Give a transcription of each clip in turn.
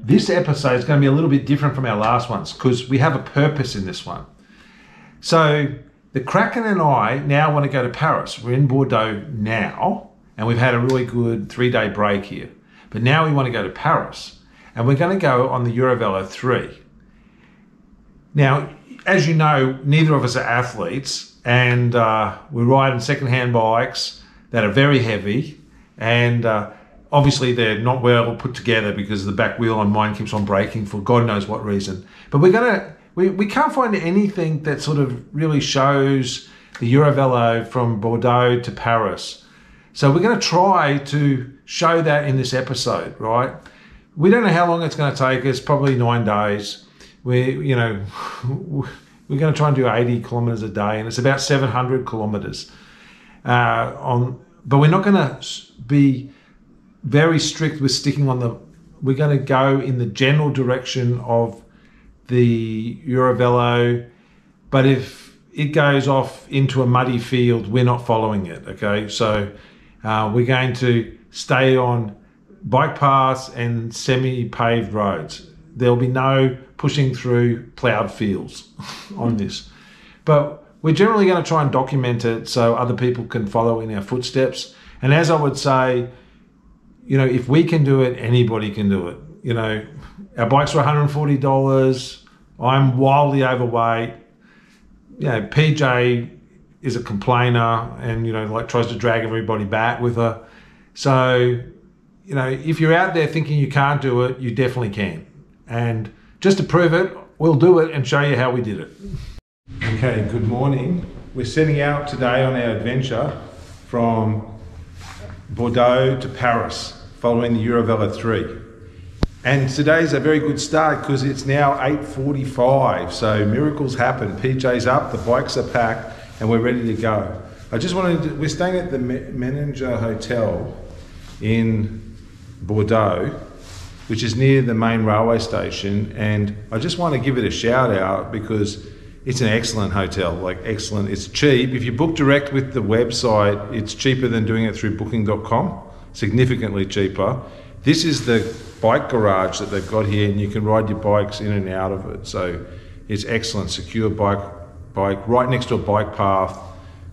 This episode is going to be a little bit different from our last ones because we have a purpose in this one. So the Kraken and I now want to go to Paris. We're in Bordeaux now, and we've had a really good 3-day break here. But now we want to go to Paris, and we're going to go on the EuroVelo 3. Now, as you know, neither of us are athletes, and we're riding second-hand bikes that are very heavy, and obviously they're not well put together because the back wheel on mine keeps on breaking for God knows what reason. But we can't find anything that sort of really shows the EuroVelo from Bordeaux to Paris. So we're going to try to show that in this episode, right? We don't know how long it's going to take us, probably 9 days. We're going to try and do 80 kilometers a day, and it's about 700 kilometers. But we're not going to be very strict with sticking on we're going to go in the general direction of the EuroVelo, but if it goes off into a muddy field, we're not following it, okay? So we're going to stay on bike paths and semi-paved roads. There'll be no pushing through ploughed fields on this. But we're generally going to try and document it so other people can follow in our footsteps. And as I would say, if we can do it, anybody can do it. Our bikes are $140. I'm wildly overweight. PJ is a complainer and, tries to drag everybody back with her. So, if you're out there thinking you can't do it, you definitely can. And just to prove it, we'll do it and show you how we did it. Okay, good morning. We're setting out today on our adventure from Bordeaux to Paris, following the EuroVelo 3. And today's a very good start because it's now 8:45, so miracles happen. PJ's up, the bikes are packed, and we're ready to go. We're staying at the Meninger Hotel in Bordeaux, which is near the main railway station, and I just want to give it a shout out because it's an excellent hotel, excellent. It's cheap. If you book direct with the website, it's cheaper than doing it through booking.com, significantly cheaper. This is the bike garage that they've got here, and you can ride your bikes in and out of it. So it's excellent, secure bike right next to a bike path,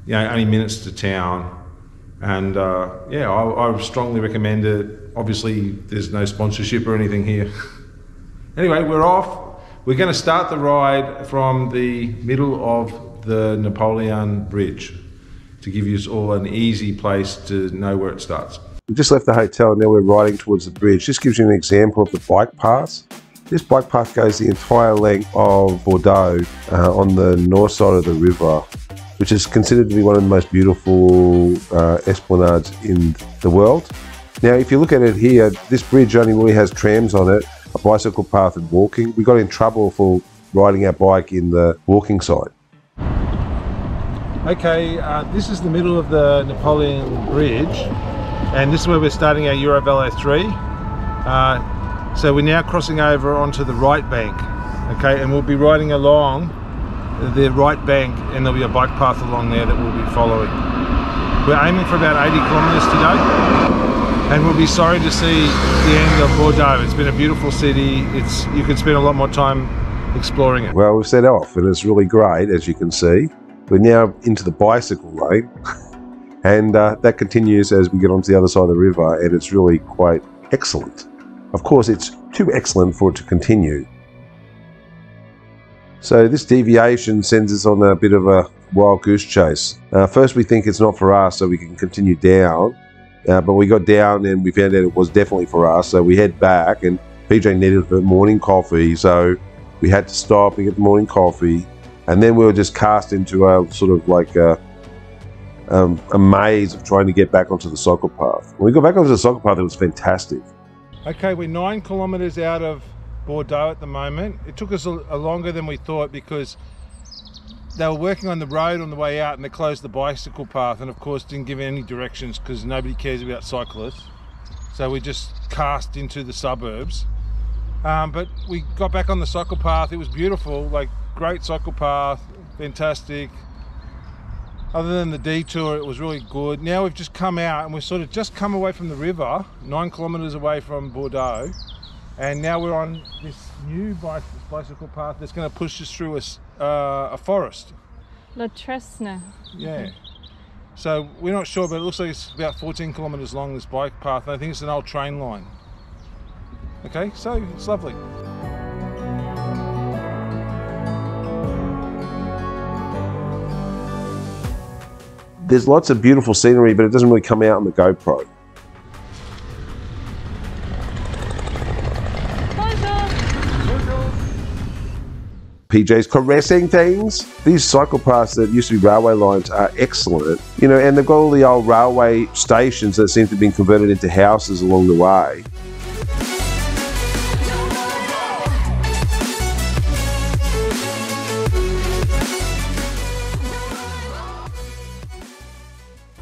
only minutes to town. And I strongly recommend it. Obviously, there's no sponsorship or anything here. Anyway, we're off. We're going to start the ride from the middle of the Napoleon Bridge to give you all an easy place to know where it starts. We just left the hotel and now we're riding towards the bridge. This gives you an example of the bike path. This bike path goes the entire length of Bordeaux on the north side of the river, which is considered to be one of the most beautiful esplanades in the world. Now, if you look at it here, this bridge only really has trams on it, a bicycle path and walking. We got in trouble for riding our bike in the walking side. Okay, this is the middle of the Napoleon Bridge, and this is where we're starting our EuroVelo 3. So we're now crossing over onto the right bank, okay, and we'll be riding along the right bank, and there'll be a bike path along there that we'll be following. We're aiming for about 80 kilometers today, and we'll be sorry to see the end of Bordeaux. It's been a beautiful city. You could spend a lot more time exploring it. Well, we've set off, and it's really great, as you can see. We're now into the bicycle lane, and that continues as we get onto the other side of the river, and it's really quite excellent. Of course, it's too excellent for it to continue. So this deviation sends us on a bit of a wild goose chase. First we think it's not for us, so we can continue down, but we got down and we found out it was definitely for us, so we head back, and PJ needed a morning coffee, so we had to stop and get the morning coffee, and then we were just cast into a sort of like a maze of trying to get back onto the cycle path. When we got back onto the cycle path, it was fantastic. Okay, we're 9 kilometers out of Bordeaux at the moment. It took us a longer than we thought because they were working on the road on the way out and they closed the bicycle path, and of course didn't give any directions because nobody cares about cyclists. So we just cast into the suburbs. But we got back on the cycle path. It was beautiful, like great cycle path, fantastic. Other than the detour, it was really good. Now we've just come out and we've sort of just come away from the river, 9 kilometers away from Bordeaux. And now we're on this new bicycle path that's going to push us through a forest. La Tresna. Yeah. So we're not sure, but it looks like it's about 14 kilometres long, this bike path. And I think it's an old train line. Okay, so it's lovely. There's lots of beautiful scenery, but it doesn't really come out on the GoPro. PJ's caressing things. These cycle paths that used to be railway lines are excellent, you know, and they've got all the old railway stations that seem to have been converted into houses along the way.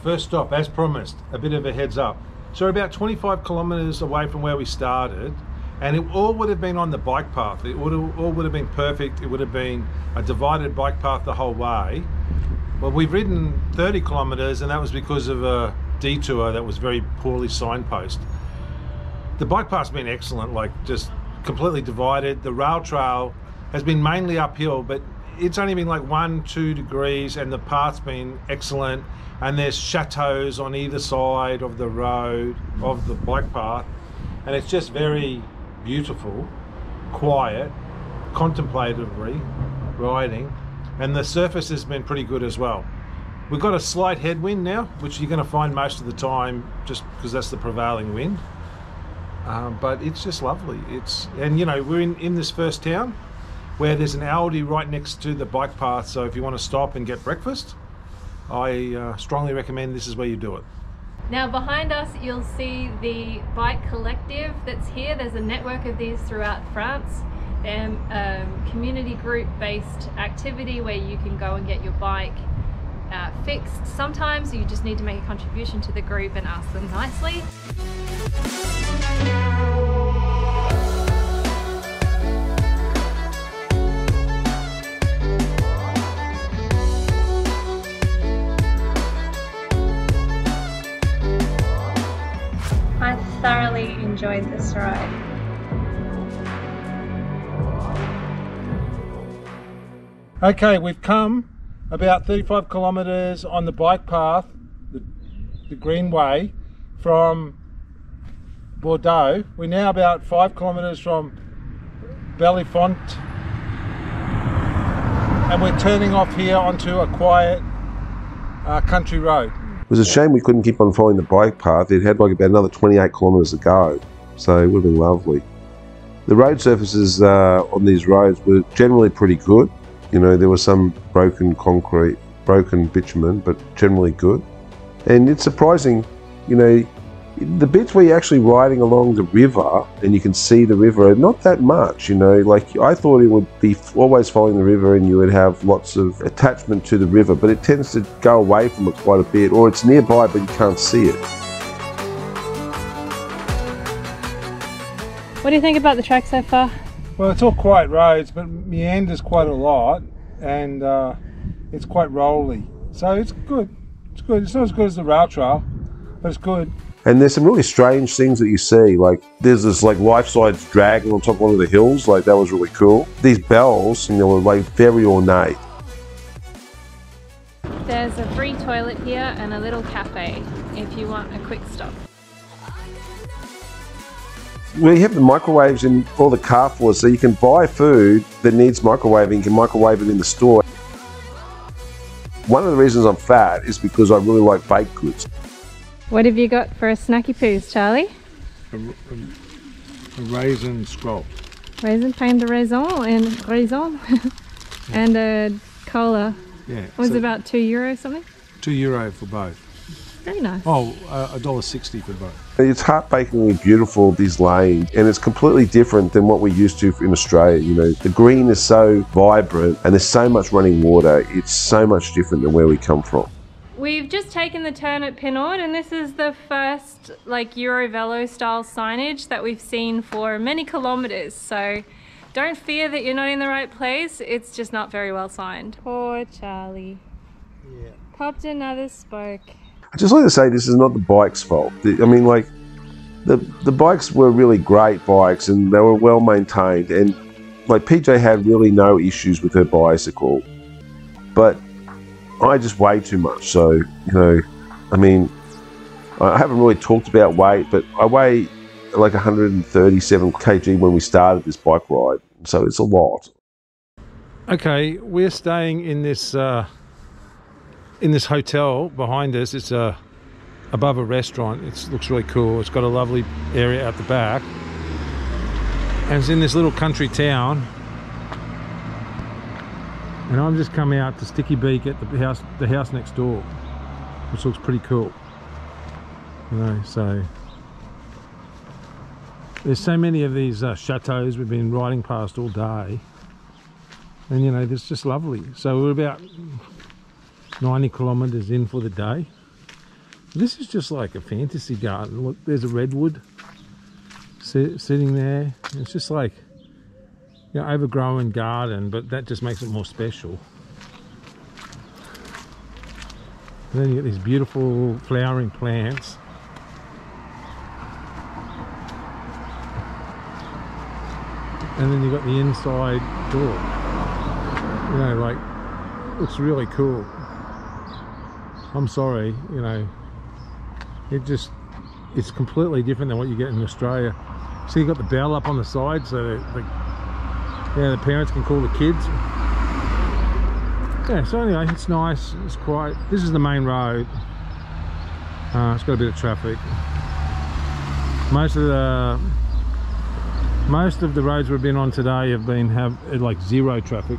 First stop, as promised, a bit of a heads up. So we're about 25 kilometres away from where we started, and it all would have been on the bike path. It all would have been perfect. It would have been a divided bike path the whole way. Well, we've ridden 30 kilometres, and that was because of a detour that was very poorly signposted. The bike path's been excellent, like just completely divided. The rail trail has been mainly uphill, but it's only been like 1-2 degrees, and the path's been excellent. And there's chateaus on either side of the road, of the bike path, and it's just very beautiful, quiet, contemplatively riding, and the surface has been pretty good as well. We've got a slight headwind now, which you're going to find most of the time just because that's the prevailing wind, but it's just lovely. And you know, we're in this first town where there's an Aldi right next to the bike path, so if you want to stop and get breakfast, I strongly recommend this is where you do it. Now behind us you'll see the bike collective that's here. There's a network of these throughout France. They're a community group based activity where you can go and get your bike fixed. Sometimes you just need to make a contribution to the group and ask them nicely. I thoroughly enjoyed this ride. Okay, we've come about 35 kilometres on the bike path, the Greenway, from Bordeaux. We're now about 5 kilometres from Belifont, and we're turning off here onto a quiet country road. It was a shame we couldn't keep on following the bike path. It had like about another 28 kilometres to go, so it would have been lovely. The road surfaces on these roads were generally pretty good. You know, there was some broken concrete, broken bitumen, but generally good. And it's surprising, you know, the bits where you're actually riding along the river and you can see the river, not that much, you know, like I thought it would be always following the river and you would have lots of attachment to the river, but it tends to go away from it quite a bit, or it's nearby but you can't see it. What do you think about the track so far? Well, it's all quiet roads, but meanders quite a lot, and it's quite rolly. So it's good. It's good. It's not as good as the rail trail, but it's good. And there's some really strange things that you see, like there's this like life-size dragon on top of one of the hills, like that was really cool. These bells, you know, were like very ornate. There's a free toilet here and a little cafe if you want a quick stop. We have the microwaves in all the carrefours, so you can buy food that needs microwaving, you can microwave it in the store. One of the reasons I'm fat is because I really like baked goods. What have you got for a snacky poos, Charlie? A raisin scroll. Raisin, pain de raisin and raisin. And a cola. Yeah. Was it about €2 something? €2 for both. Very nice. Oh, $1.60 for both. It's heartbreakingly beautiful, this lane, and it's completely different than what we're used to in Australia. You know, the green is so vibrant and there's so much running water. It's so much different than where we come from. We've just taken the turn at Penelope, and this is the first like EuroVelo style signage that we've seen for many kilometers. So don't fear that you're not in the right place. It's just not very well signed. Poor Charlie. Yeah. Popped another spoke. I just like to say this is not the bike's fault. I mean, like, The bikes were really great bikes, and they were well maintained, and like PJ had really no issues with her bicycle, but I just weigh too much. So, you know, I mean, I haven't really talked about weight, but I weigh like 137 kg when we started this bike ride, so it's a lot. Okay, we're staying in this hotel behind us. It's above a restaurant. It looks really cool. It's got a lovely area at the back, and it's in this little country town. And I'm just coming out to Sticky Beak at the house next door, which looks pretty cool. You know, so there's so many of these chateaus we've been riding past all day, and you know, it's just lovely. So we're about 90 kilometers in for the day. This is just like a fantasy garden. Look, there's a redwood sitting there. It's just like, you know, overgrown garden, but that just makes it more special. And then you get these beautiful flowering plants. And then you've got the inside door. You know, like, looks really cool. I'm sorry, you know, it's completely different than what you get in Australia. So you've got the bell up on the side, so the parents can call the kids. Yeah, so anyway, it's nice, it's quiet. This is the main road. It's got a bit of traffic. Most of the roads we've been on today have like zero traffic.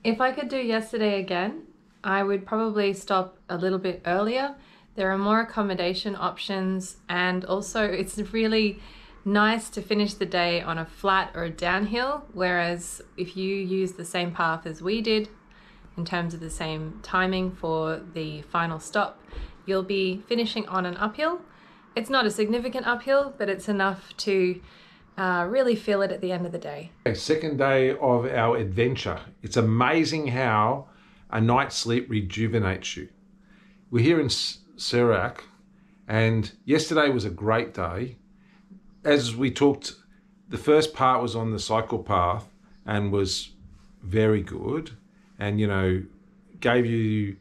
If I could do yesterday again, I would probably stop a little bit earlier. There are more accommodation options, and also it's really nice to finish the day on a flat or a downhill, whereas if you use the same path as we did in terms of the same timing for the final stop, you'll be finishing on an uphill. It's not a significant uphill, but it's enough to really feel it at the end of the day. Second day of our adventure. It's amazing how a night's sleep rejuvenates you. We're here in Serac, and yesterday was a great day. As we talked, the first part was on the cycle path and was very good, and you know, gave you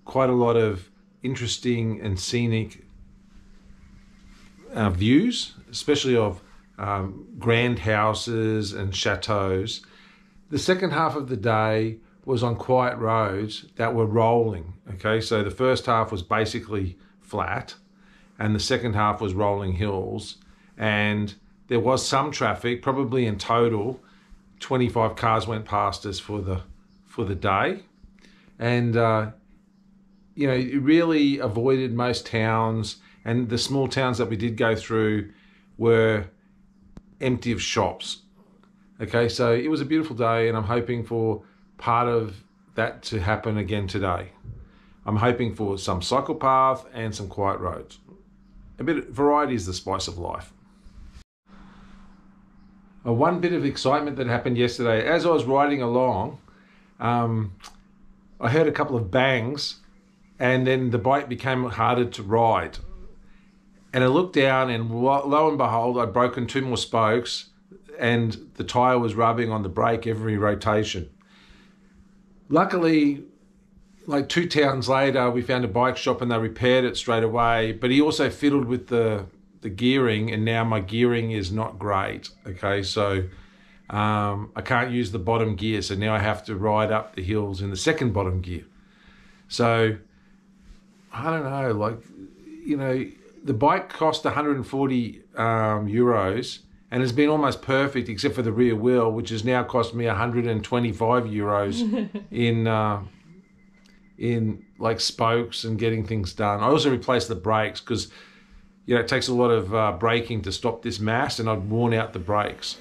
quite a lot of interesting and scenic views, especially of grand houses and chateaus. The second half of the day was on quiet roads that were rolling. Okay, so the first half was basically flat, and the second half was rolling hills, and there was some traffic. Probably in total 25 cars went past us for the day, and you know, it really avoided most towns, and the small towns that we did go through were empty of shops. Okay, so it was a beautiful day, and I'm hoping for part of that to happen again today. I'm hoping for some cycle path and some quiet roads. A bit of variety is the spice of life. One bit of excitement that happened yesterday, as I was riding along, I heard a couple of bangs, and then the bike became harder to ride. And I looked down, and lo and behold, I'd broken 2 more spokes, and the tyre was rubbing on the brake every rotation. Luckily, like 2 towns later, we found a bike shop and they repaired it straight away, but he also fiddled with the gearing, and now my gearing is not great. Okay, so I can't use the bottom gear, so now I have to ride up the hills in the second bottom gear. So, I don't know, like, you know, the bike cost 140 euros, and it's been almost perfect except for the rear wheel, which has now cost me 125 euros in like spokes and getting things done. I also replaced the brakes because, you know, it takes a lot of braking to stop this mass, and I'd worn out the brakes.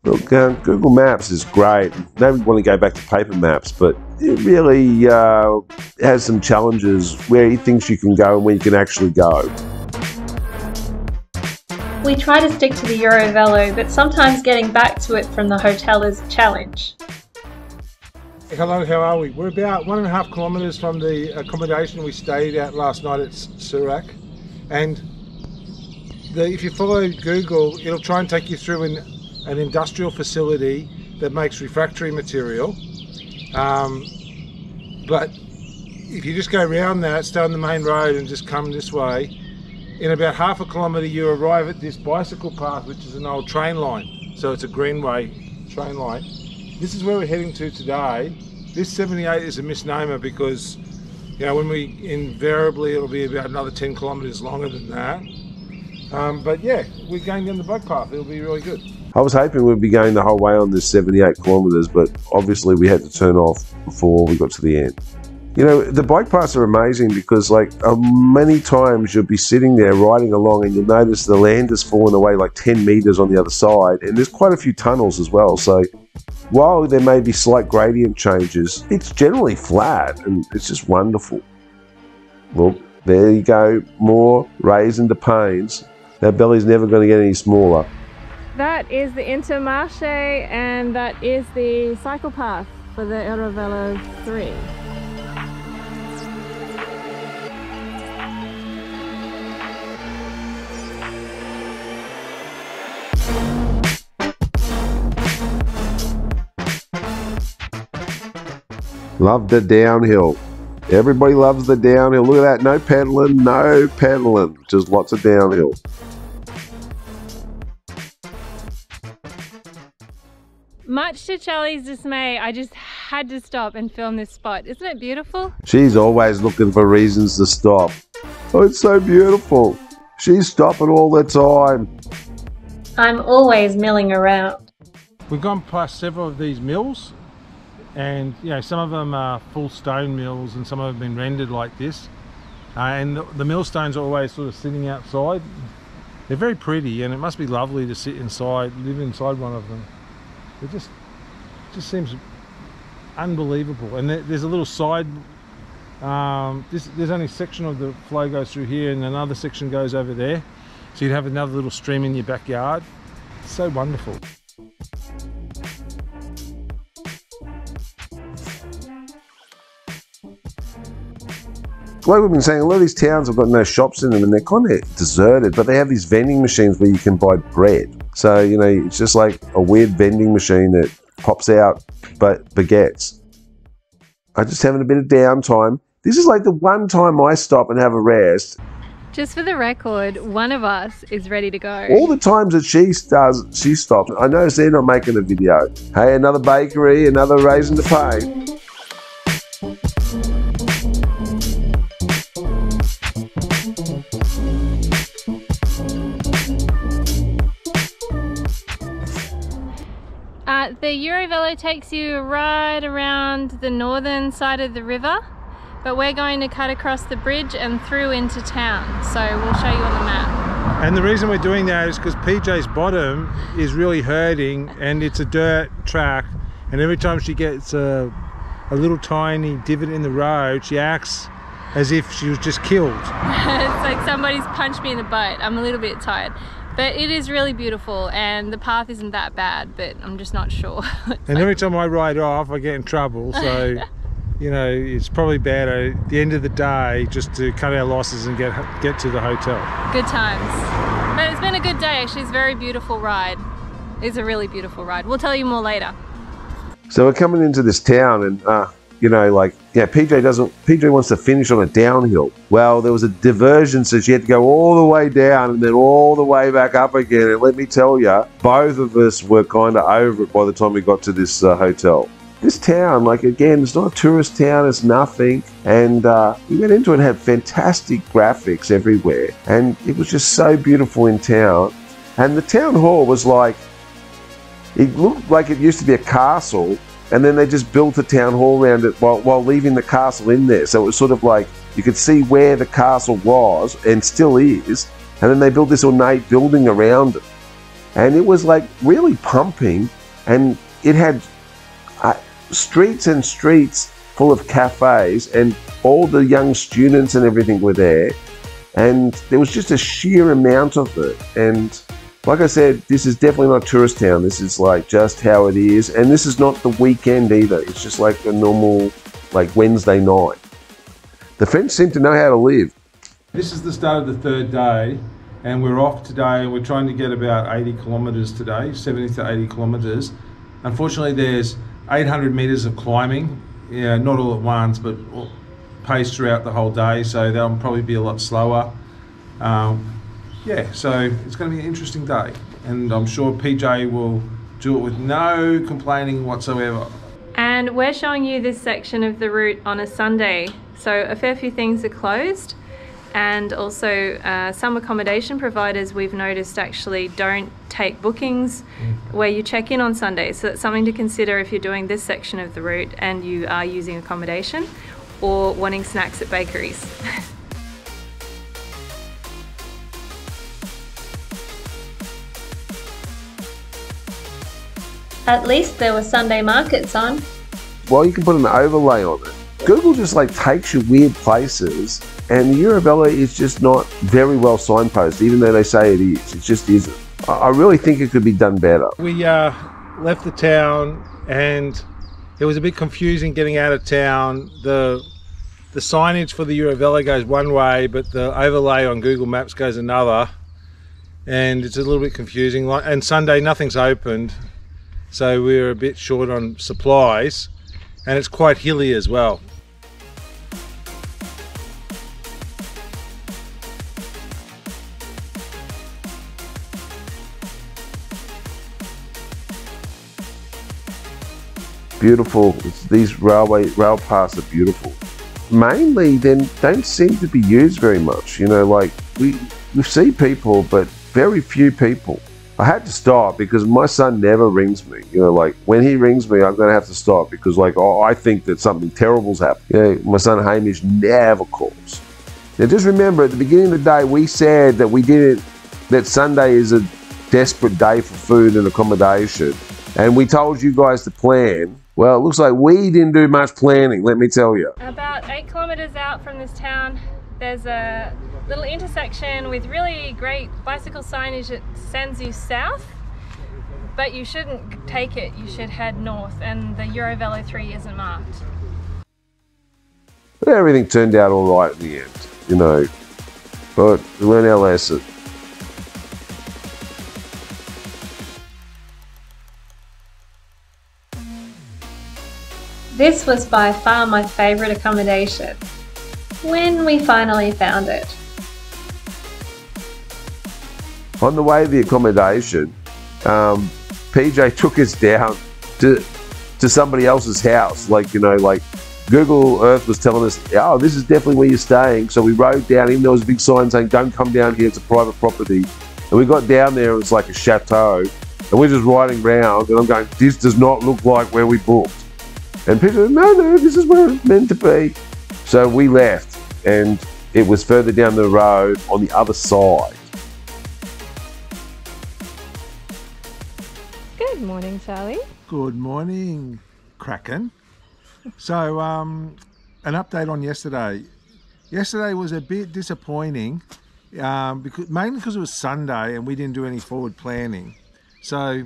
Look, Google Maps is great. They want to go back to paper maps, but it really has some challenges where he thinks you can go and where you can actually go. We We try to stick to the EuroVelo, but sometimes getting back to it from the hotel is a challenge. Hello, how are we? We're about 1.5 kilometres from the accommodation we stayed at last night at Surak, and if you follow Google, it'll try and take you through an industrial facility that makes refractory material, but if you just go around that, stay on the main road and just come this way, in about 1/2 kilometre you arrive at this bicycle path, which is an old train line. So it's a Greenway train line. This is where we're heading to today. This 78 is a misnomer because, you know, when we invariably it'll be about another 10 kilometres longer than that. But yeah, we're going down the bike path. It'll be really good. I was hoping we'd be going the whole way on this 78 kilometres, but obviously we had to turn off before we got to the end. You know, the bike paths are amazing because, like, many times you'll be sitting there riding along and you'll notice the land has fallen away like 10 metres on the other side, and there's quite a few tunnels as well. So while there may be slight gradient changes, it's generally flat and it's just wonderful. Well, there you go, more raisins to pains. Our belly's never going to get any smaller. That is the Intermarché, and that is the cycle path for the EuroVelo 3. Love the downhill. Everybody loves the downhill. Look at that, no pedaling, just lots of downhill. Much to Charlie's dismay, I just had to stop and film this spot. Isn't it beautiful? She's always looking for reasons to stop. Oh, it's so beautiful. She's stopping all the time. I'm always milling around. We've gone past several of these mills, and you know, some of them are full stone mills and some of them have been rendered like this, and the millstones are always sort of sitting outside. They're very pretty, and it must be lovely to sit inside, live inside one of them. It just seems unbelievable. And there's a little side, there's only a section of the flow goes through here and another section goes over there, so you'd have another little stream in your backyard. It's so wonderful. Like we've been saying, a lot of these towns have got no shops in them and they're kind of deserted, but they have these vending machines where you can buy bread. So, you know, it's just like a weird vending machine that pops out baguettes. I'm just having a bit of downtime. This is like the one time I stop and have a rest. Just for the record, one of us is ready to go. All the times that she stops, I notice they're not making a video. Hey, another bakery, another raisin to pay. The EuroVelo takes you right around the northern side of the river, but we're going to cut across the bridge and through into town, so we'll show you on the map. And the reason we're doing that is because PJ's bottom is really hurting and it's a dirt track, and every time she gets a little tiny divot in the road, she acts as if she was just killed. It's like somebody's punched me in the butt. I'm a little bit tired. But it is really beautiful and the path isn't that bad, but I'm just not sure. And every time I ride off, I get in trouble, so you know, it's probably better at the end of the day just to cut our losses and get to the hotel. Good times. But it's been a good day actually. It's a very beautiful ride. It's a really beautiful ride. We'll tell you more later. So we're coming into this town and you know, like, yeah, PJ wants to finish on a downhill. Well, there was a diversion, so she had to go all the way down and then all the way back up again. And let me tell you, both of us were kind of over it by the time we got to this hotel. This town, like, again, it's not a tourist town, it's nothing. And we went into it and had fantastic graphics everywhere. And it was just so beautiful in town. And the town hall was like, it looked like it used to be a castle, and then they just built a town hall around it while leaving the castle in there. So it was sort of like you could see where the castle was and still is, and then they built this ornate building around it. And it was like really pumping, and it had streets and streets full of cafes, and all the young students and everything were there. And there was just a sheer amount of it. And Like I said, this is definitely not tourist town. This is like just how it is. And this is not the weekend either. It's just like a normal, like Wednesday night. The French seem to know how to live. This is the start of the third day, and we're off today. We're trying to get about 80 kilometres today, 70 to 80 kilometres. Unfortunately, there's 800 metres of climbing, yeah, not all at once, but paced throughout the whole day, so that'll probably be a lot slower. Yeah, so it's going to be an interesting day, and I'm sure PJ will do it with no complaining whatsoever. And we're showing you this section of the route on a Sunday, so a fair few things are closed, and also some accommodation providers we've noticed actually don't take bookings where you check in on Sunday, so that's something to consider if you're doing this section of the route and you are using accommodation or wanting snacks at bakeries. At least there were Sunday markets on. Well, you can put an overlay on it. Google just like takes you weird places, and the EuroVelo is just not very well signposted, even though they say it is. It just isn't. I really think it could be done better. We left the town, and it was a bit confusing getting out of town. The signage for the EuroVelo goes one way, but the overlay on Google Maps goes another, and it's a little bit confusing. And Sunday, nothing's opened, so we're a bit short on supplies, and it's quite hilly as well. Beautiful. These rail paths are beautiful. Mainly, then, don't seem to be used very much. You know, like we see people, but very few people. I had to stop because my son never rings me. You know, like when he rings me, I'm going to have to stop because, like, oh, I think that something terrible's happened. You know, my son Hamish never calls. Now, just remember, at the beginning of the day, we said that Sunday is a desperate day for food and accommodation, and we told you guys to plan. Well, it looks like we didn't do much planning, let me tell you. About 8 kilometres out from this town, there's a little intersection with really great bicycle signage that sends you south, but you shouldn't take it, you should head north, and the EuroVelo 3 isn't marked. But everything turned out all right in the end, you know, but we learned our lesson. This was by far my favourite accommodation, when we finally found it. On the way to the accommodation, PJ took us down to somebody else's house. Like, you know, like Google Earth was telling us, oh, this is definitely where you're staying. So we rode down in, there was a big sign saying, don't come down here, it's a private property. And we got down there, it was like a chateau. And we're just riding around, and I'm going, this does not look like where we booked. And people said, no, this is where it's meant to be. So we left, and it was further down the road on the other side. Good morning, Charlie. Good morning, Kraken. So, an update on yesterday. Yesterday was a bit disappointing, mainly because it was Sunday and we didn't do any forward planning. So,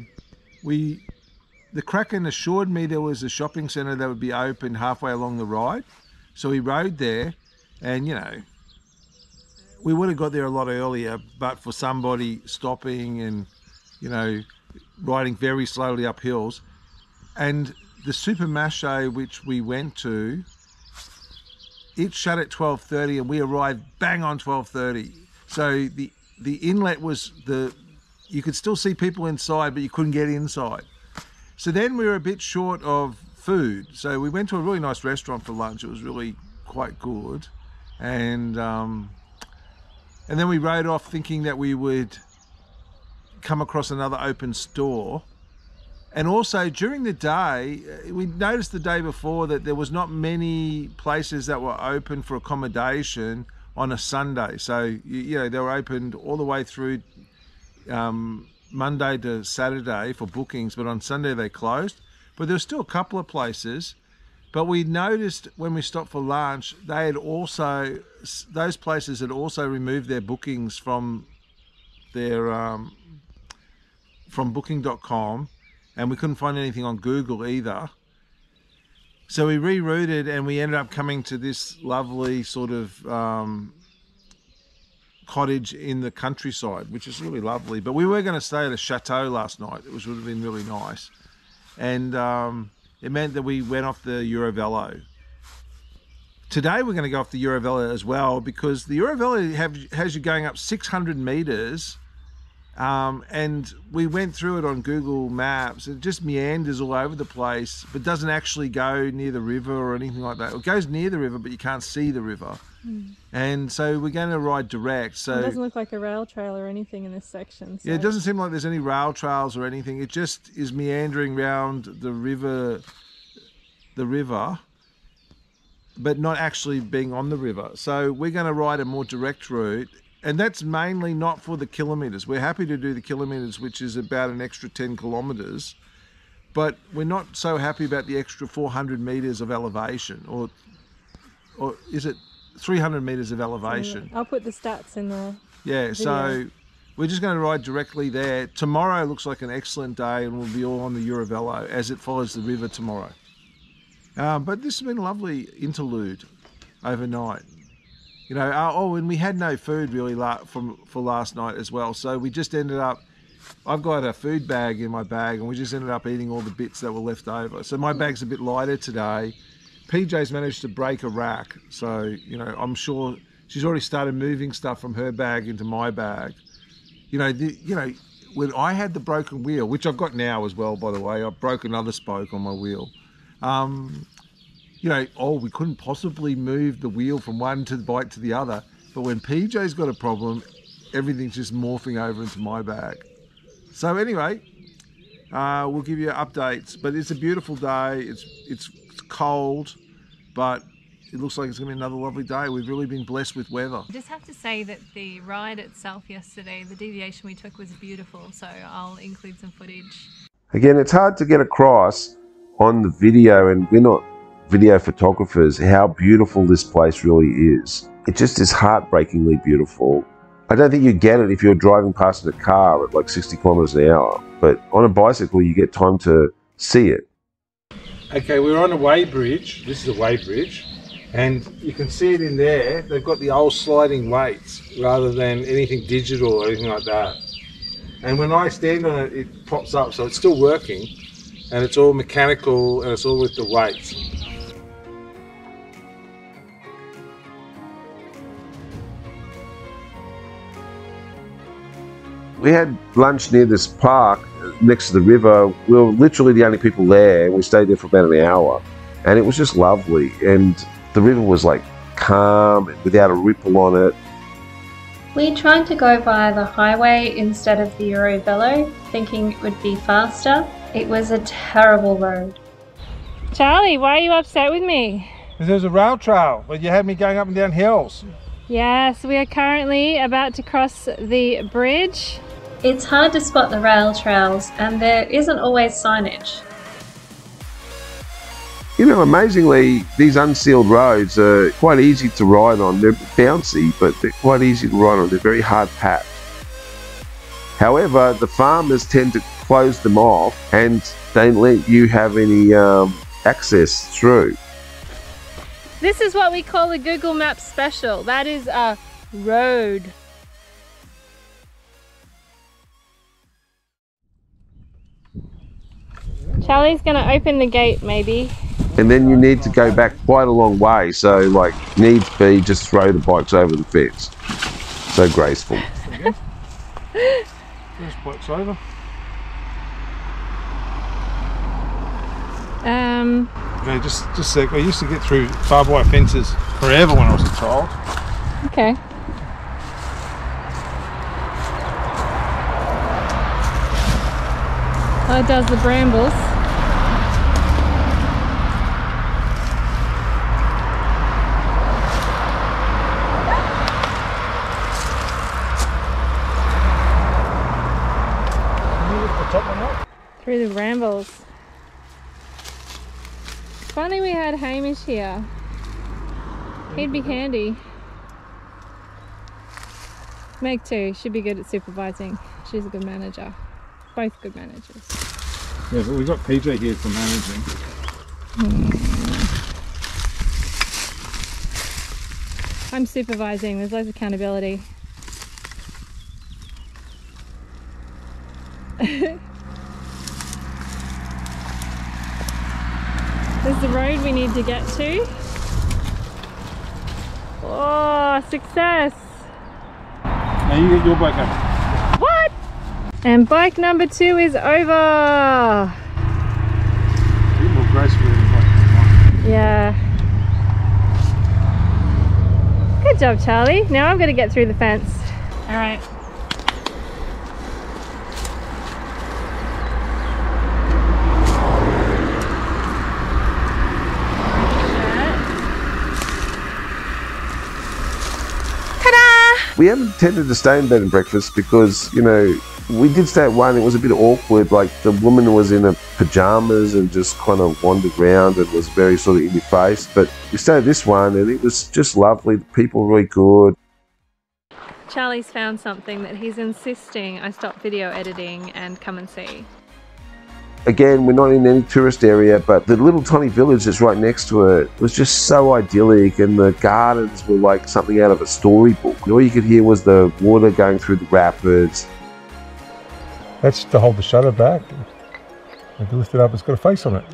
the Kraken assured me there was a shopping centre that would be open halfway along the ride. So we rode there, and, you know, we would have got there a lot earlier, but for somebody stopping and, you know, riding very slowly up hills. And the supermarché which we went to, it shut at 12:30 and we arrived bang on 12:30. So the inlet was you could still see people inside, but you couldn't get inside. So then we were a bit short of food. So we went to a really nice restaurant for lunch. It was really quite good. And then we rode off thinking that we would come across another open store. And also during the day, we noticed the day before that there was not many places that were open for accommodation on a Sunday. So, you know, they were opened all the way through Monday to Saturday for bookings, but on Sunday they closed. But there were still a couple of places. But we noticed when we stopped for lunch, those places had also removed their bookings from their from booking.com, and we couldn't find anything on Google either. So we rerouted and we ended up coming to this lovely sort of cottage in the countryside, which is really lovely. But we were going to stay at a chateau last night, which would have been really nice. And it meant that we went off the EuroVelo. Today we're going to go off the EuroVelo as well, because the EuroVelo has you going up 600 meters. And we went through it on Google Maps. It just meanders all over the place, but doesn't actually go near the river or anything like that. It goes near the river, but you can't see the river. And so we're going to ride direct. So it doesn't look like a rail trail or anything in this section. So. Yeah, it doesn't seem like there's any rail trails or anything. It just is meandering around the river, but not actually being on the river. So we're going to ride a more direct route. And that's mainly not for the kilometres. We're happy to do the kilometres, which is about an extra 10 kilometres, but we're not so happy about the extra 400 metres of elevation, or is it 300 metres of elevation? I'll put the stats in the video. So we're just going to ride directly there. Tomorrow looks like an excellent day, and we'll be all on the EuroVelo as it follows the river tomorrow. But this has been a lovely interlude overnight. You know, and we had no food really for last night as well. So we just ended up, I've got a food bag in my bag, and we just ended up eating all the bits that were left over. So my bag's a bit lighter today. PJ's managed to break a rack. So, you know, I'm sure she's already started moving stuff from her bag into my bag. You know, when I had the broken wheel, which I've got now as well, by the way, I've broken another spoke on my wheel. You know, we couldn't possibly move the wheel from one bike to the other. But when PJ's got a problem, everything's just morphing over into my bag. So anyway, we'll give you updates. But it's a beautiful day. It's cold, but it looks like it's going to be another lovely day. We've really been blessed with weather. I just have to say that the ride itself yesterday, the deviation we took was beautiful. So I'll include some footage. Again, it's hard to get across on the video, and we're not video photographers, how beautiful this place really is. It just is heartbreakingly beautiful. I don't think you get it if you're driving past in a car at like 60 kilometers an hour, but on a bicycle you get time to see it. Okay, we're on a weighbridge. This is a weighbridge, and you can see it in there. They've got the old sliding weights rather than anything digital or anything like that. And when I stand on it, it pops up, so it's still working, and it's all mechanical, and it's all with the weights. We had lunch near this park next to the river. We were literally the only people there. We stayed there for about an hour, and it was just lovely. And the river was like calm and without a ripple on it. We tried to go via the highway instead of the EuroVelo, thinking it would be faster. It was a terrible road. Charlie, why are you upset with me? Because there's a rail trail, but you had me going up and down hills. Yes, we are currently about to cross the bridge. It's hard to spot the rail trails, and there isn't always signage. You know, amazingly, these unsealed roads are quite easy to ride on. They're bouncy, but they're quite easy to ride on. They're very hard packed. However, the farmers tend to close them off and don't let you have any access through. This is what we call a Google Maps special. That is a road. Charlie's gonna open the gate maybe. And then you need to go back quite a long way, so like needs be just throw the bikes over the fence. So graceful. This bike's over. Okay, just a sec. I used to get through barbed wire fences forever when I was a child. Okay. Oh, it does the brambles. Can you lift the top one up? Through the brambles. Funny we had Hamish here. He'd be handy. Meg too, she'd be good at supervising. She's a good manager. both good managers. Yeah, but we've got PJ here for managing. I'm supervising, there's loads of accountability. There's the road we need to get to. Oh, success! Now you get your bike up. What? And bike number 2 is over. A bit more graceful than bike number 1. Yeah. Good job, Charlie. Now I've got to get through the fence. All right. We haven't tended to stay in bed and breakfast because, you know, we did stay at one. It was a bit awkward. Like the woman was in her pajamas and just kind of wandered around and was very sort of in your face. But we stayed at this one and it was just lovely. The people were really good. Charlie's found something that he's insisting I stop video editing and come and see. Again, we're not in any tourist area, but the little tiny village that's right next to it was just so idyllic, and the gardens were like something out of a storybook. And all you could hear was the water going through the rapids. That's to hold the shutter back. If you lift it up, it's got a face on it.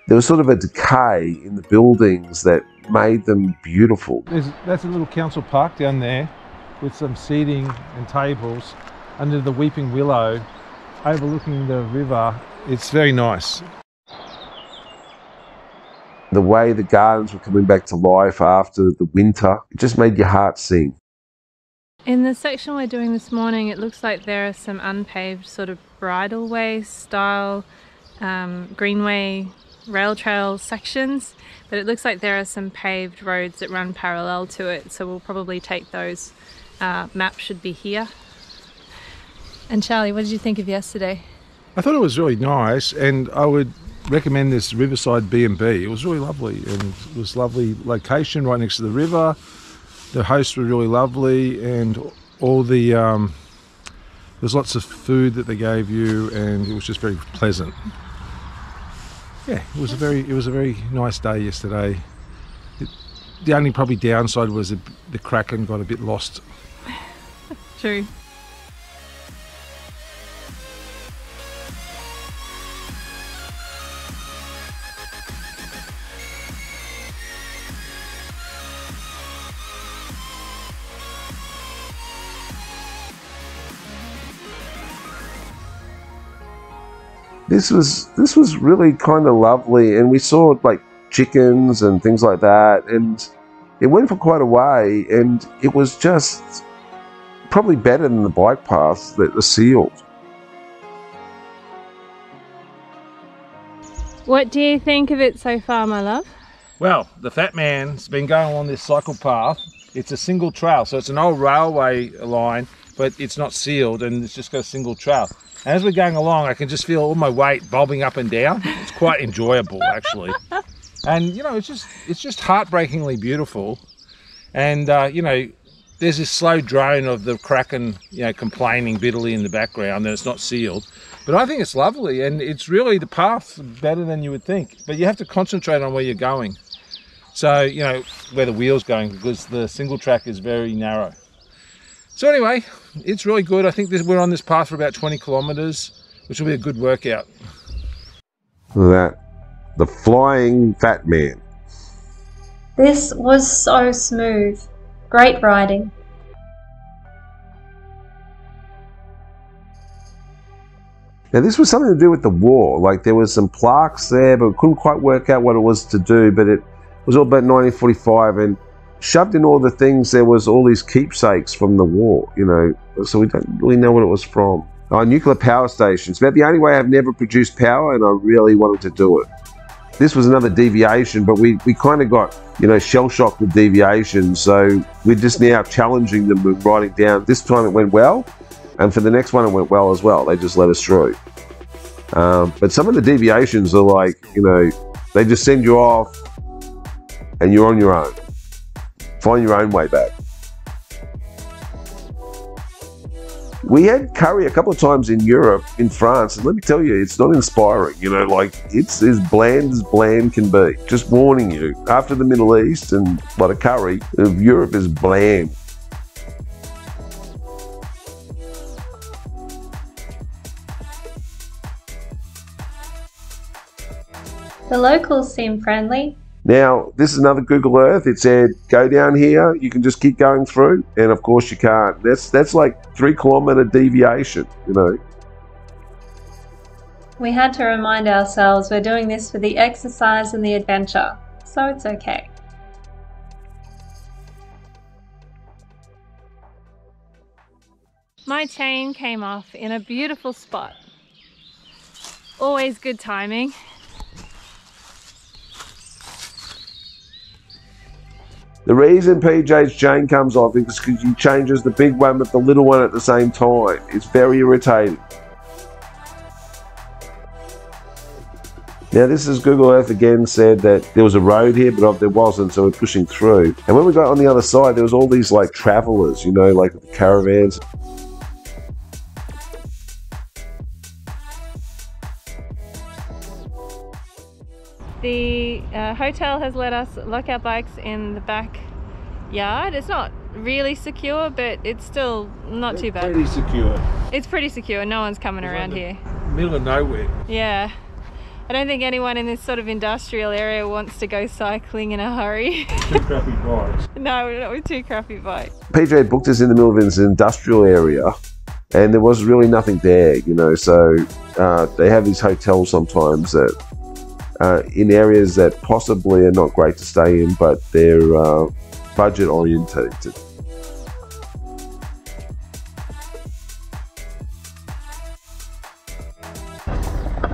There was sort of a decay in the buildings that made them beautiful. That's a little council park down there with some seating and tables under the weeping willow overlooking the river. It's very nice. The way the gardens were coming back to life after the winter, it just made your heart sing. In the section we're doing this morning, it looks like there are some unpaved sort of bridleway style greenway rail trail sections, but it looks like there are some paved roads that run parallel to it, so we'll probably take those. Map should be here. And Charlie, what did you think of yesterday? I thought it was really nice, and I would recommend this Riverside B&B. It was really lovely, and it was a lovely location right next to the river. The hosts were really lovely, and all the there's lots of food that they gave you, and it was just very pleasant. Yeah, it was a very nice day yesterday. The only probably downside was the Kraken got a bit lost. True. This was really kind of lovely, and we saw like chickens and things like that, and it went for quite a way, and it was just probably better than the bike paths that are sealed. What do you think of it so far, my love? Well, the fat man's been going along this cycle path. It's a single trail, so it's an old railway line, but it's not sealed, and it's just got a single trail. And as we're going along, I can just feel all my weight bobbing up and down. It's quite enjoyable, actually. And you know, it's just heartbreakingly beautiful. And you know, there's this slow drone of the Kraken, you know, complaining bitterly in the background that it's not sealed. But I think it's lovely, and it's really, the path's better than you would think. But you have to concentrate on where you're going. So, you know, where the wheel's going, because the single track is very narrow. So anyway, it's really good. I think we're on this path for about 20 kilometers, which will be a good workout. Look at that. The flying fat man. This was so smooth. Great riding. Now this was something to do with the war. Like there was some plaques there, but we couldn't quite work out what it was to do. But it was all about 1945, and shoved in all the things, there was all these keepsakes from the war, you know, so we don't really know what it was from. Nuclear power stations. About the only way I've never produced power, and I really wanted to do it. This was another deviation, but we kind of got, you know, shell-shocked with deviations, so we're just now challenging them and writing down. This time it went well, and for the next one it went well as well. They just let us through. But some of the deviations are like, you know, they just send you off and you're on your own. Find your own way back. We had curry a couple of times in Europe, in France, and let me tell you, it's not inspiring. You know, like, it's as bland can be. Just warning you, after the Middle East and a lot of curry, Europe is bland. The locals seem friendly. Now, this is another Google Earth. It said, go down here, you can just keep going through, and of course you can't. That's like 3-kilometer deviation, you know. We had to remind ourselves we're doing this for the exercise and the adventure, so it's okay. My chain came off in a beautiful spot. Always good timing. The reason PJ's chain comes off is because he changes the big one with the little one at the same time. It's very irritating. Now, this is Google Earth again said that there was a road here, but there wasn't, so we're pushing through. And when we got on the other side, there was all these like travelers, you know, like the caravans. The hotel has let us lock our bikes in the backyard. It's not really secure, but it's still not too bad. Pretty secure. It's pretty secure. No one's coming around here. Middle of nowhere. Yeah. I don't think anyone in this sort of industrial area wants to go cycling in a hurry. 2 crappy bikes. No, not with 2 crappy bikes. PJ booked us in the middle of this industrial area, and there was really nothing there, you know, so they have these hotels sometimes that in areas that possibly are not great to stay in, but they're budget orientated.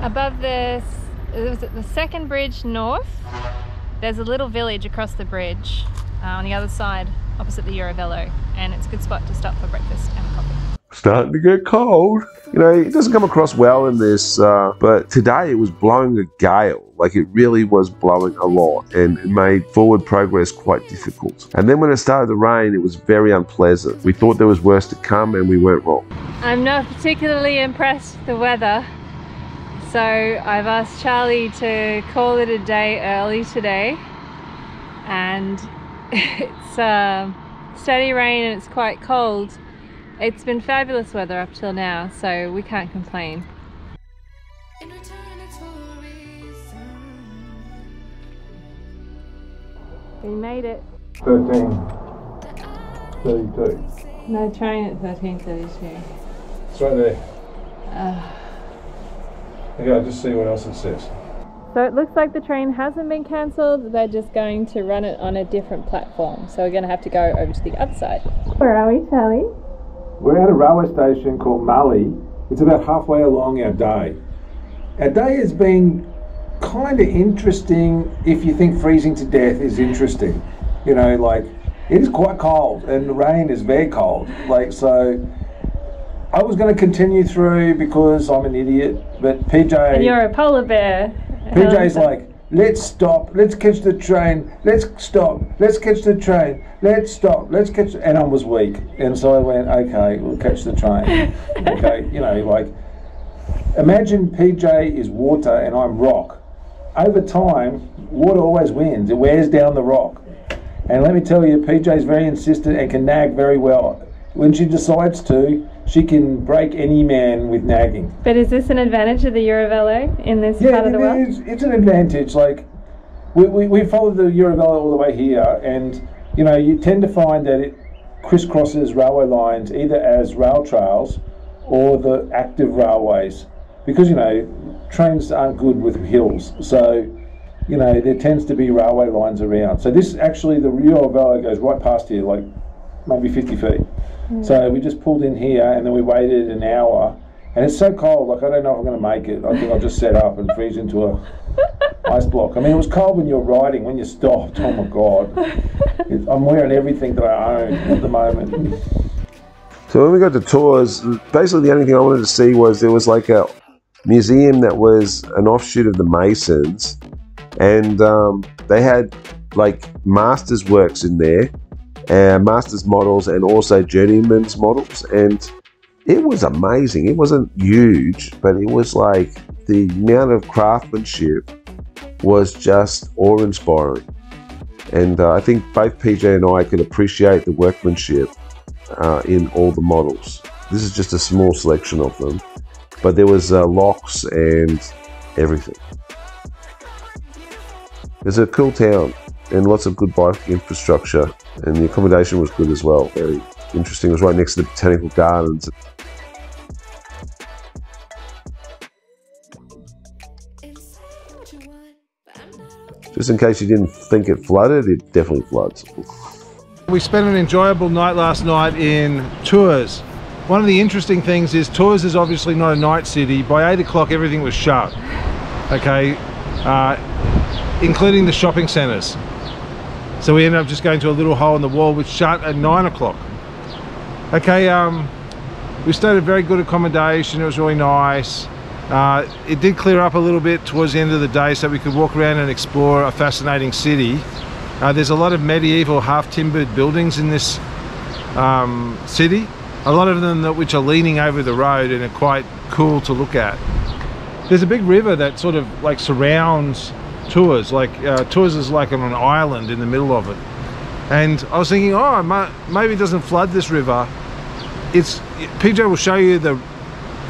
Above the second bridge north, there's a little village across the bridge on the other side, opposite the EuroVelo, and it's a good spot to stop for breakfast and coffee. Starting to get cold. You know, it doesn't come across well in this, but today it was blowing a gale. Like, it really was blowing a lot, and it made forward progress quite difficult. And then when it started to rain, it was very unpleasant. We thought there was worse to come, and we weren't wrong. I'm not particularly impressed with the weather, so I've asked Charlie to call it a day early today, and it's steady rain and it's quite cold. It's been fabulous weather up till now, so we can't complain. We made it. 13:32. No train at 13:32. It's right there. Okay, I'll just see what else it says. So it looks like the train hasn't been cancelled, they're just going to run it on a different platform. So we're going to have to go over to the other side. Where are we, Charlie? We're at a railway station called Mully. It's about halfway along our day. Our day has been kind of interesting if you think freezing to death is interesting. You know, like, it is quite cold and the rain is very cold. Like, so I was going to continue through because I'm an idiot, but PJ... And you're a polar bear. PJ's like, let's stop, let's catch the train, let's stop, let's catch the train, let's stop, let's catch, and I was weak, and so I went, okay, we'll catch the train. Okay, you know, like, imagine PJ is water and I'm rock. Over time, water always wins, it wears down the rock. And let me tell you, PJ is very insistent and can nag very well. When she decides to, she can break any man with nagging. But is this an advantage of the EuroVelo in this part of the world? Yeah, it's an advantage. Like, we followed the EuroVelo all the way here, and you know, you tend to find that it crisscrosses railway lines either as rail trails or the active railways, because you know, trains aren't good with hills, so you know, there tends to be railway lines around. So this actually, the EuroVelo goes right past here, like maybe 50 feet. So we just pulled in here and then we waited an hour, and it's so cold, like I don't know if I'm going to make it. I think I'll just set up and freeze into a ice block. I mean, it was cold when you're riding, when you stopped, oh my god. I'm wearing everything that I own at the moment. So when we got to tours, basically the only thing I wanted to see was there was like a museum that was an offshoot of the Masons, and they had like masters works in there, masters models and also journeyman's models, and It was amazing. It wasn't huge, but it was like the amount of craftsmanship was just awe-inspiring. And I think both PJ and I could appreciate the workmanship in all the models. This is just a small selection of them, but there was locks and everything. It's a cool town and lots of good bike infrastructure, and the accommodation was good as well. Very interesting. It was right next to the botanical gardens. Just in case you didn't think it flooded, it definitely floods. We spent an enjoyable night last night in Tours. One of the interesting things is Tours is obviously not a night city. By 8 o'clock everything was shut, okay, including the shopping centres. So we ended up just going to a little hole in the wall which shut at 9 o'clock. Okay, we stayed at a very good accommodation. It was really nice. It did clear up a little bit towards the end of the day so we could walk around and explore a fascinating city. There's a lot of medieval half-timbered buildings in this city. A lot of them which are leaning over the road and are quite cool to look at. There's a big river that sort of like surrounds Tours. Like Tours is like on an island in the middle of it. And I was thinking, oh, maybe it doesn't flood this river. PJ will show you the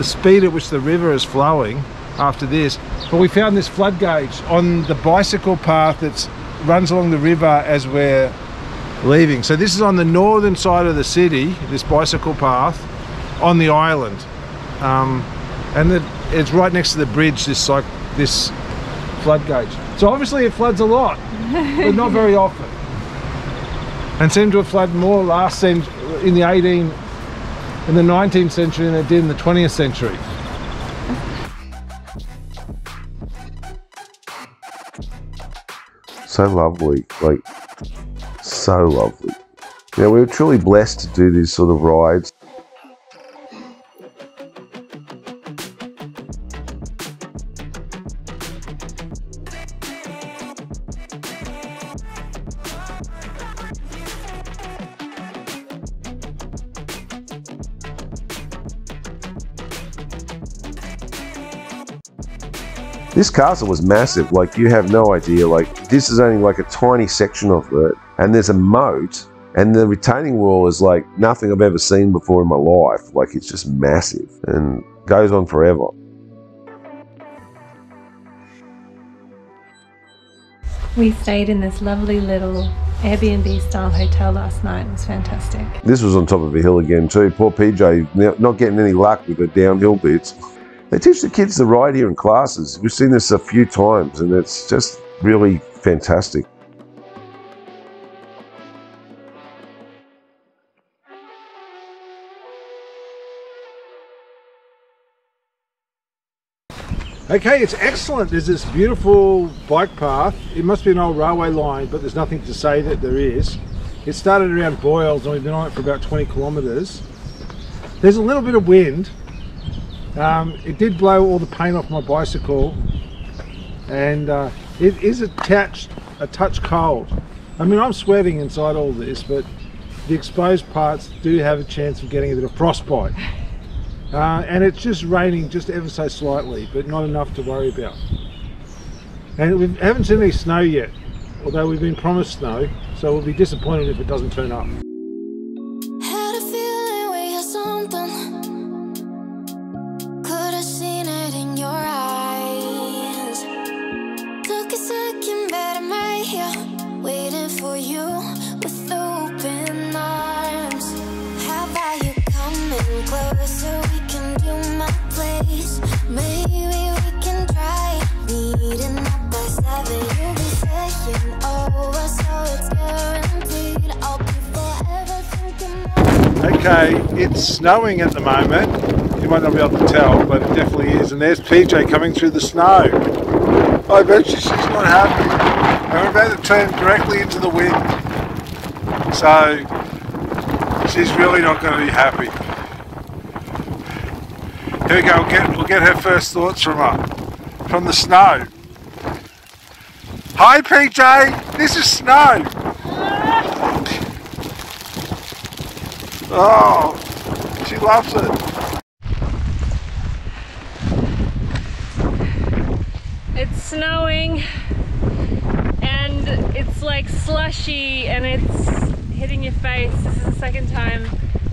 speed at which the river is flowing after this. But we found this flood gauge on the bicycle path that runs along the river as we're leaving. So this is on the northern side of the city, this bicycle path on the island, and it's right next to the bridge, this flood gauge. So obviously it floods a lot, but not very often, and seemed to have flooded more last century, in the 19th century than it did in the 20th century. So lovely, like so lovely. Yeah, we were truly blessed to do these sort of rides. This castle was massive, like you have no idea. Like this is only like a tiny section of it, and there's a moat, and the retaining wall is like nothing I've ever seen before in my life. Like it's just massive and goes on forever. We stayed in this lovely little Airbnb style hotel last night. It was fantastic. This was on top of a hill again too. Poor PJ, not getting any luck with the downhill bits. They teach the kids to ride here in classes. We've seen this a few times and it's just really fantastic. Okay, it's excellent. There's this beautiful bike path. It must be an old railway line, but there's nothing to say that there is. It started around Boyles and we've been on it for about 20 kilometres. There's a little bit of wind. It did blow all the paint off my bicycle, and it is a touch cold. I mean, I'm sweating inside all this, but the exposed parts do have a chance of getting a bit of frostbite. And it's just raining just ever so slightly, but not enough to worry about. And we haven't seen any snow yet, although we've been promised snow, so we'll be disappointed if it doesn't turn up. Okay, it's snowing at the moment. You might not be able to tell, but it definitely is. And there's PJ coming through the snow. I bet she's not happy. And we're about to turn directly into the wind. So she's really not going to be happy. Here we go, we'll get her first thoughts from the snow. Hi PJ, this is snow. Oh, she loves it. It's snowing and it's like slushy and it's hitting your face. This is the second time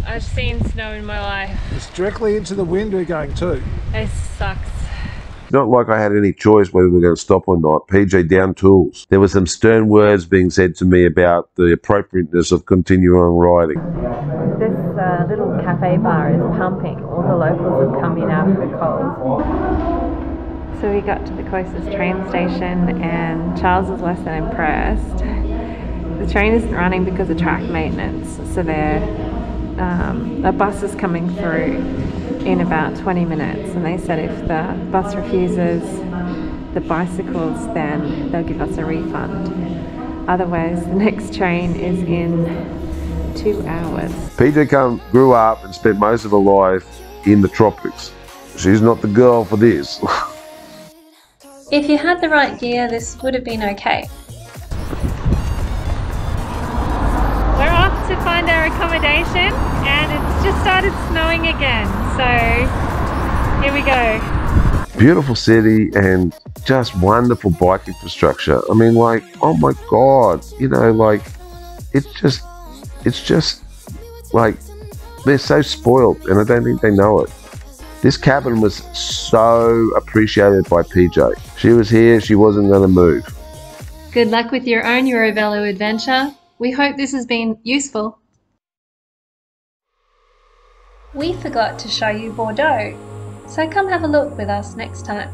I've seen snow in my life. It's directly into the wind we're going too. It sucks. It's not like I had any choice whether we were going to stop or not. PJ down tools. There were some stern words being said to me about the appropriateness of continuing riding. This little cafe bar is pumping. All the locals have come in out of the cold. So we got to the closest train station and Charles was less than impressed. The train isn't running because of track maintenance, so a bus is coming through in about 20 minutes, and they said if the bus refuses the bicycles, then they'll give us a refund. Otherwise, the next train is in 2 hours. PJ grew up and spent most of her life in the tropics. She's not the girl for this. If you had the right gear, this would have been okay. We're off to find our accommodation and it's just started snowing again, so here we go. Beautiful city and just wonderful bike infrastructure. I mean, like, oh my God, you know, like, it's just like, they're so spoiled and I don't think they know it. This cabin was so appreciated by PJ. She was here, she wasn't going to move. Good luck with your own EuroVelo adventure. We hope this has been useful. We forgot to show you Bordeaux, so come have a look with us next time.